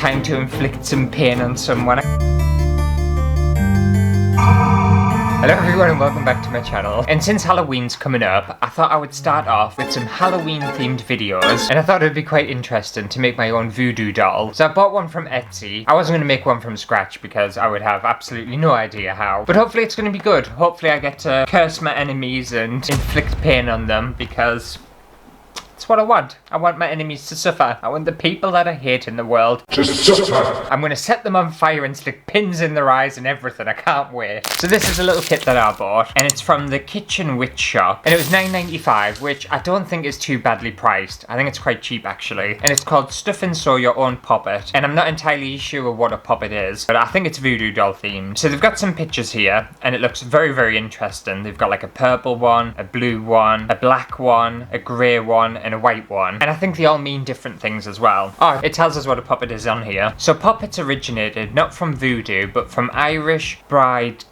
time to inflict some pain on someone. Hello everyone and welcome back to my channel. And since Halloween's coming up, I thought I would start off with some Halloween themed videos, and I thought it would be quite interesting to make my own voodoo doll. So I bought one from Etsy. I wasn't going to make one from scratch because I would have absolutely no idea how, but hopefully it's going to be good. Hopefully I get to curse my enemies and inflict pain on them because it's what I want. I want my enemies to suffer. I want the people that I hate in the world to suffer. I'm gonna set them on fire and stick pins in their eyes and everything. I can't wait. So this is a little kit that I bought, and it's from the Kitchen Witch shop, and it was $9.95, which I don't think is too badly priced. I think it's quite cheap actually, and it's called Stuff and Sew Your Own Puppet, and I'm not entirely sure what a puppet is, but I think it's voodoo doll themed. So they've got some pictures here, and it looks very, very interesting. They've got like a purple one, a blue one, a black one, a grey one, and a white one, and I think they all mean different things as well. Oh, it tells us what a puppet is on here. So puppets originated not from voodoo, but from Irish bride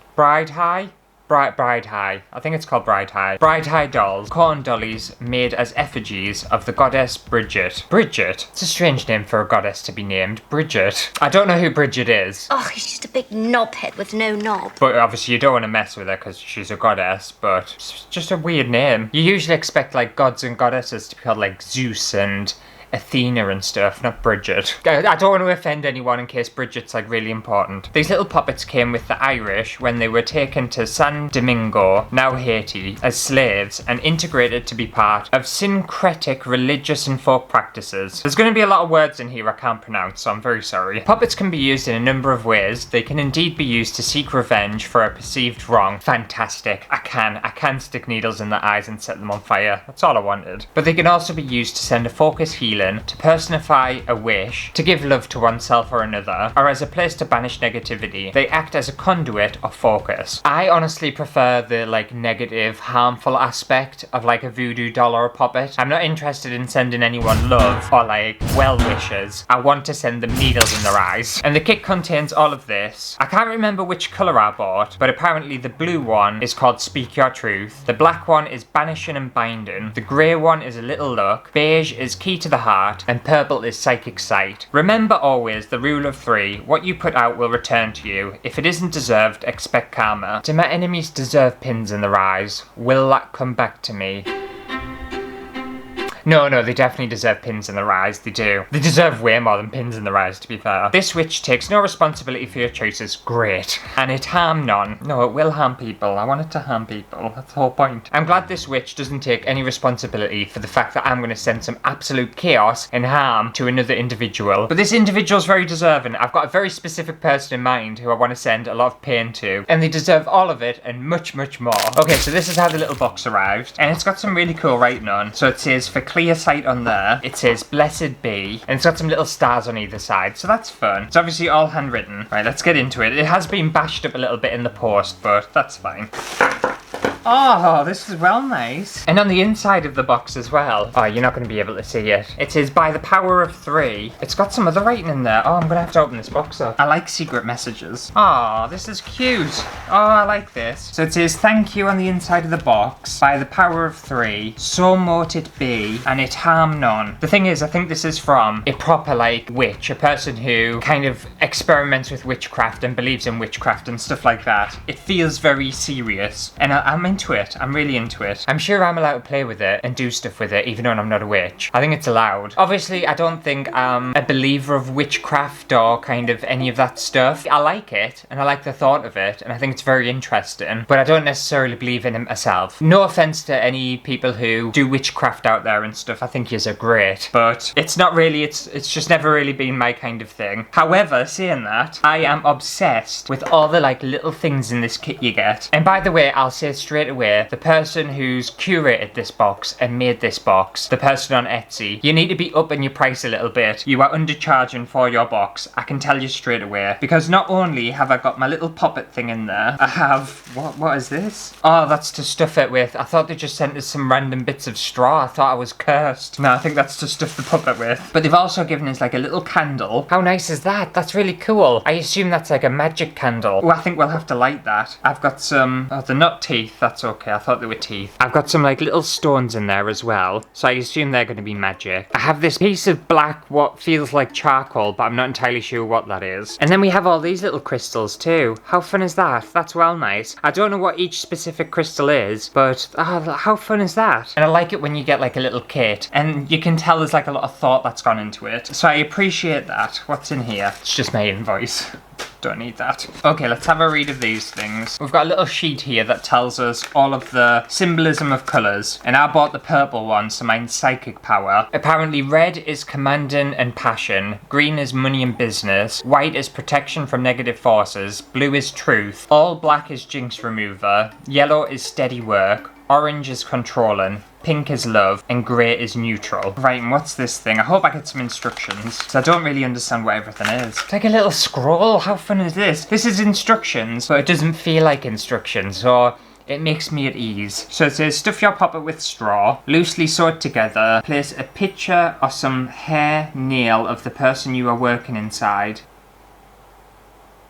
high. I think it's called bride high dolls, corn dollies made as effigies of the goddess Bridget. Bridget? It's a strange name for a goddess to be named. Bridget. I don't know who Bridget is. Oh, he's just a big knobhead with no knob. But obviously you don't want to mess with her because she's a goddess, but it's just a weird name. You usually expect like gods and goddesses to be called like Zeus and Athena and stuff, not Bridget. I don't want to offend anyone in case Bridget's like really important. These little puppets came with the Irish when they were taken to San Domingo, now Haiti, as slaves and integrated to be part of syncretic religious and folk practices. There's going to be a lot of words in here I can't pronounce, so I'm very sorry. Puppets can be used in a number of ways. They can indeed be used to seek revenge for a perceived wrong. Fantastic. I can stick needles in their eyes and set them on fire. That's all I wanted. But they can also be used to send a focus healing, to personify a wish, to give love to oneself or another, or as a place to banish negativity. They act as a conduit of focus. I honestly prefer the like negative, harmful aspect of like a voodoo doll or a puppet. I'm not interested in sending anyone love or like well wishes. I want to send them needles in their eyes. And the kit contains all of this. I can't remember which colour I bought, but apparently the blue one is called Speak Your Truth. The black one is Banishing and Binding. The grey one is A Little Luck. Beige is Key to the Heart. And purple is Psychic Sight. Remember always the rule of 3. What you put out will return to you. If it isn't deserved, expect karma. Do my enemies deserve pins in their eyes? Will that come back to me? No, they definitely deserve pins in their eyes. They do. They deserve way more than pins in their eyes, to be fair. This witch takes no responsibility for your choices. Great. And it harm none. No, it will harm people. I want it to harm people. That's the whole point. I'm glad this witch doesn't take any responsibility for the fact that I'm going to send some absolute chaos and harm to another individual. But this individual's very deserving. I've got a very specific person in mind who I want to send a lot of pain to, and they deserve all of it and much, much more. Okay, so this is how the little box arrived, and it's got some really cool writing on. So it says, for clear sight on there, it says blessed be, and it's got some little stars on either side, so that's fun. It's obviously all handwritten. Right, let's get into it. It has been bashed up a little bit in the post, but that's fine. Oh, this is well nice. And on the inside of the box as well. Oh, you're not going to be able to see it. It says by the power of 3. It's got some other writing in there. Oh, I'm going to have to open this box up. I like secret messages. Oh, this is cute. Oh, I like this. So it says thank you on the inside of the box. By the power of 3. So mote it be, and it harm none. The thing is, I think this is from a proper like witch. A person who kind of experiments with witchcraft and believes in witchcraft and stuff like that. It feels very serious. And I'm into it. I'm really into it. I'm sure I'm allowed to play with it and do stuff with it even though I'm not a witch. I think it's allowed. Obviously, I don't think I'm a believer of witchcraft or kind of any of that stuff. I like it and I like the thought of it and I think it's very interesting, but I don't necessarily believe in it myself. No offense to any people who do witchcraft out there and stuff. I think yous are great, but it's not really, it's just never really been my kind of thing. However, saying that, I am obsessed with all the like little things in this kit you get. And by the way, I'll say straight away, the person who's curated this box and made this box, the person on Etsy, you need to be upping your price a little bit. You are undercharging for your box. I can tell you straight away. Because not only have I got my little puppet thing in there, I have, what is this? Oh, that's to stuff it with. I thought they just sent us some random bits of straw. I thought I was cursed. No, I think that's to stuff the puppet with. But they've also given us like a little candle. How nice is that? That's really cool. I assume that's like a magic candle. Oh, I think we'll have to light that. I've got some, the nut teeth. I that's okay. I thought they were teeth. I've got some like little stones in there as well, so I assume they're going to be magic. I have this piece of black, what feels like charcoal, but I'm not entirely sure what that is. And then we have all these little crystals too. How fun is that? That's well nice. I don't know what each specific crystal is, but how fun is that? And I like it when you get like a little kit, and you can tell there's like a lot of thought that's gone into it. So I appreciate that. What's in here? It's just my invoice. Don't need that. Okay, let's have a read of these things. We've got a little sheet here that tells us all of the symbolism of colours, and I bought the purple one, so mine's psychic power. Apparently red is commanding and passion, green is money and business, white is protection from negative forces, blue is truth, all black is jinx remover, yellow is steady work, orange is controlling, pink is love, and grey is neutral. Right, and what's this thing? I hope I get some instructions, because I don't really understand what everything is. It's like a little scroll. How fun is this? This is instructions, but it doesn't feel like instructions, so it makes me at ease. So it says, stuff your poppet with straw, loosely sew it together, place a picture or some hair, nail of the person you are working inside.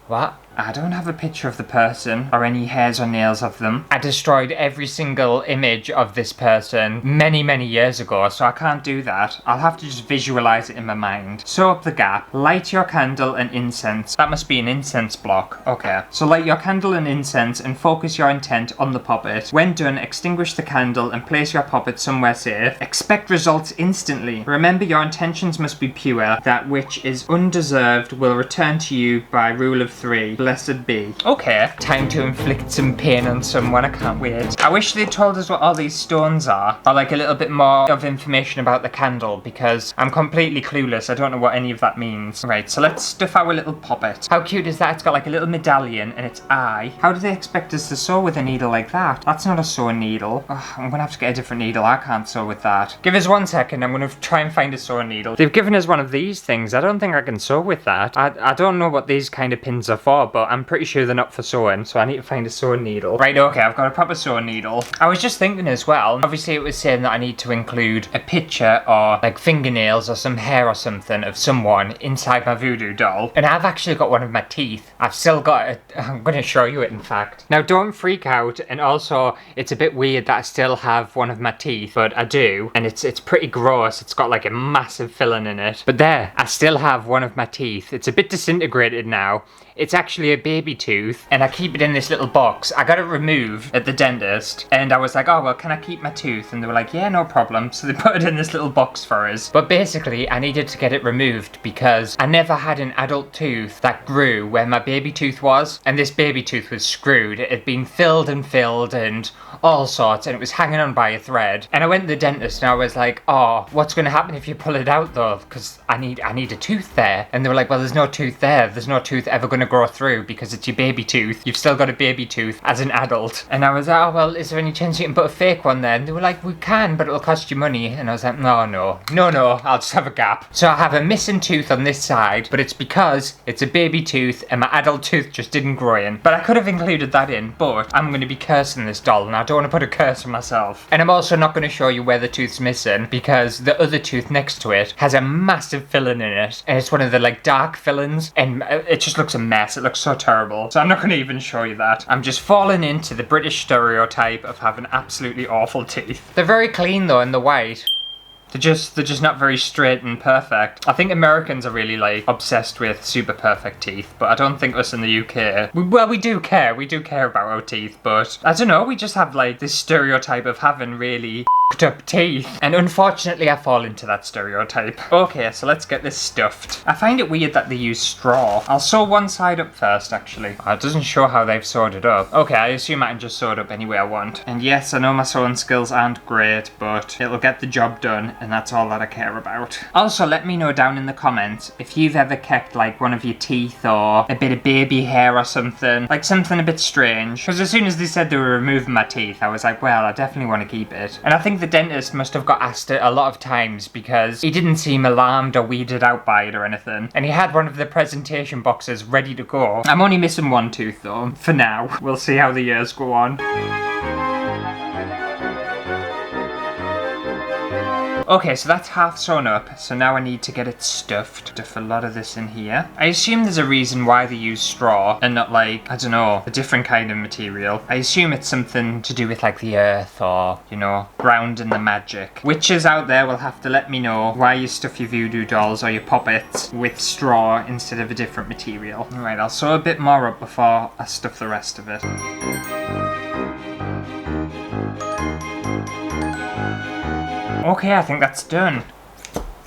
What? I don't have a picture of the person or any hairs or nails of them. I destroyed every single image of this person many, many years ago, so I can't do that. I'll have to just visualize it in my mind. Sew up the gap. Light your candle and incense. That must be an incense block. Okay. So light your candle and incense and focus your intent on the puppet. When done, extinguish the candle and place your puppet somewhere safe. Expect results instantly. Remember, your intentions must be pure. That which is undeserved will return to you by rule of 3. Blessed be. Okay, time to inflict some pain on someone. I can't wait. I wish they'd told us what all these stones are, or like a little bit more of information about the candle, because I'm completely clueless. I don't know what any of that means. Right, so let's stuff our little puppet. How cute is that? It's got like a little medallion and its eye. How do they expect us to sew with a needle like that? That's not a sewing needle. Ugh, I'm gonna have to get a different needle. I can't sew with that. Give us 1 second. I'm gonna try and find a sewing needle. They've given us one of these things. I don't think I can sew with that. I don't know what these kind of pins are for, but I'm pretty sure they're not for sewing, so I need to find a sewing needle. Right, okay, I've got a proper sewing needle. I was just thinking as well, obviously it was saying that I need to include a picture or like fingernails or some hair or something of someone inside my voodoo doll, and I've actually got one of my teeth. I've still got it. I'm going to show you it, in fact. Now, don't freak out, and also, it's a bit weird that I still have one of my teeth, but I do, and it's pretty gross. It's got like a massive filling in it. But there, I still have one of my teeth. It's a bit disintegrated now. It's actually a baby tooth, and I keep it in this little box. I got it removed at the dentist, and I was like, oh, well, can I keep my tooth? And they were like, yeah, no problem. So they put it in this little box for us. But basically, I needed to get it removed because I never had an adult tooth that grew where my baby tooth was, and this baby tooth was screwed. It had been filled and all sorts, and it was hanging on by a thread. And I went to the dentist, and I was like, oh, what's going to happen if you pull it out, though? Because I need a tooth there. And they were like, well, there's no tooth there. There's no tooth ever going to grow through because it's your baby tooth. You've still got a baby tooth as an adult. And I was like, oh, well, is there any chance you can put a fake one there? And they were like, we can, but it'll cost you money. And I was like, no, I'll just have a gap. So I have a missing tooth on this side, but it's because it's a baby tooth and my adult tooth just didn't grow in. But I could have included that in, but I'm going to be cursing this doll, and I don't want to put a curse on myself. And I'm also not going to show you where the tooth's missing because the other tooth next to it has a massive filling in it, and it's one of the like dark fillings, and it just looks a mess. It looks so terrible. So I'm not going to even show you that. I'm just falling into the British stereotype of having absolutely awful teeth. They're very clean though, and they're white. They're just not very straight and perfect. I think Americans are really like obsessed with super perfect teeth, but I don't think us in the UK. We do care. We do care about our teeth, but I don't know. We just have like this stereotype of having really up teeth, and unfortunately I fall into that stereotype. Okay, so let's get this stuffed. I find it weird that they use straw. I'll sew one side up first, actually. Oh, it doesn't show how they've sewed it up. Okay, I assume I can just sew it up any way I want. And yes, I know my sewing skills aren't great, but it'll get the job done, and that's all that I care about. Also, let me know down in the comments if you've ever kept like one of your teeth or a bit of baby hair or something, like something a bit strange. Because as soon as they said they were removing my teeth, I was like, well, I definitely want to keep it. And I think the dentist must have got asked it a lot of times because he didn't seem alarmed or weirded out by it or anything. And he had one of the presentation boxes ready to go. I'm only missing one tooth though, for now. We'll see how the years go on. Okay, so that's half sewn up, so now I need to get it stuffed. Stuff a lot of this in here. I assume there's a reason why they use straw and not like, I don't know, a different kind of material. I assume it's something to do with like the earth or, you know, ground in the magic. Witches out there will have to let me know why you stuff your voodoo dolls or your puppets with straw instead of a different material. Alright, I'll sew a bit more up before I stuff the rest of it. Okay, I think that's done.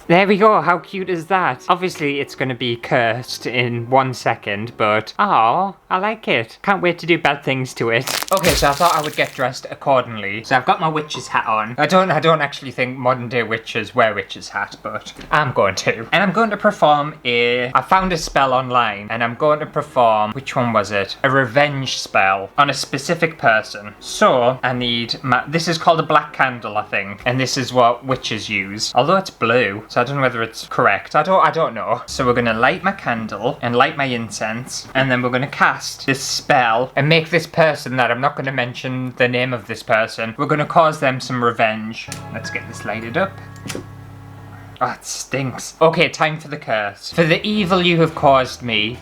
There we go, how cute is that? Obviously it's going to be cursed in 1 second, but oh, I like it. Can't wait to do bad things to it. Okay, so I thought I would get dressed accordingly. So I've got my witch's hat on. I don't actually think modern day witches wear witch's hat, but I'm going to. And I'm going to perform I found a spell online, and I'm going to perform, which one was it? A revenge spell on a specific person. So I need this is called a black candle, I think, and this is what witches use. Although it's blue. So I don't know whether it's correct. I don't know. So we're going to light my candle and light my incense. And then we're going to cast this spell and make this person that I'm not going to mention the name of this person. We're going to cause them some revenge. Let's get this lighted up. Oh, it stinks. Okay, time for the curse. For the evil you have caused me,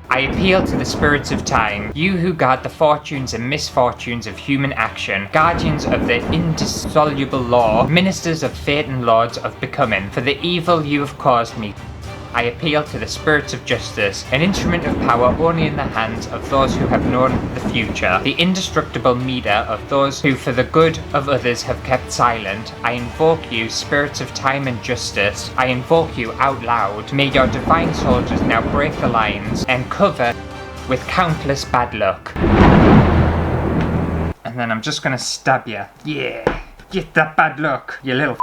I appeal to the spirits of time, you who guard the fortunes and misfortunes of human action, guardians of the indissoluble law, ministers of fate and lords of becoming. For the evil you have caused me, I appeal to the spirits of justice, an instrument of power only in the hands of those who have known the future, the indestructible meter of those who for the good of others have kept silent. I invoke you, spirits of time and justice. I invoke you out loud. May your divine soldiers now break the lines and cover with countless bad luck. And then I'm just gonna stab you. Yeah, get that bad luck, you little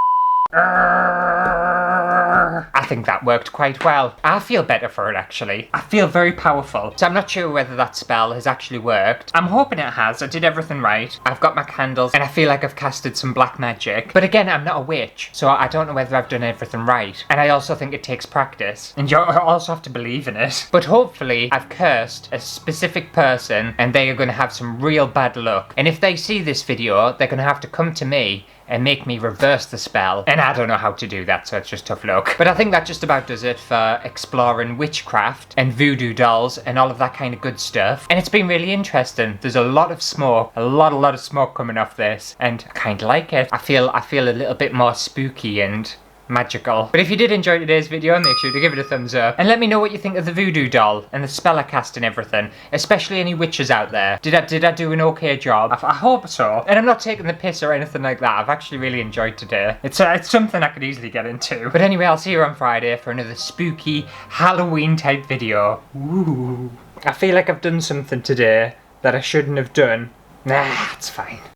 I think that worked quite well. I feel better for it, actually. I feel very powerful. So I'm not sure whether that spell has actually worked. I'm hoping it has. I did everything right. I've got my candles and I feel like I've casted some black magic. But again, I'm not a witch, so I don't know whether I've done everything right. And I also think it takes practice. And you also have to believe in it. But hopefully, I've cursed a specific person and they are going to have some real bad luck. And if they see this video, they're going to have to come to me and make me reverse the spell. And I don't know how to do that, so it's just tough luck. But I think that just about does it for exploring witchcraft and voodoo dolls and all of that kind of good stuff. And it's been really interesting. There's a lot of smoke, a lot of smoke coming off this, and I kind of like it. I feel a little bit more spooky and magical. But if you did enjoy today's video, make sure to give it a thumbs up and let me know what you think of the voodoo doll and the spell I cast and everything, especially any witches out there. Did I do an okay job? I hope so. And I'm not taking the piss or anything like that. I've actually really enjoyed today. It's something I could easily get into. But anyway, I'll see you on Friday for another spooky Halloween type video. Ooh. I feel like I've done something today that I shouldn't have done. Nah, it's fine.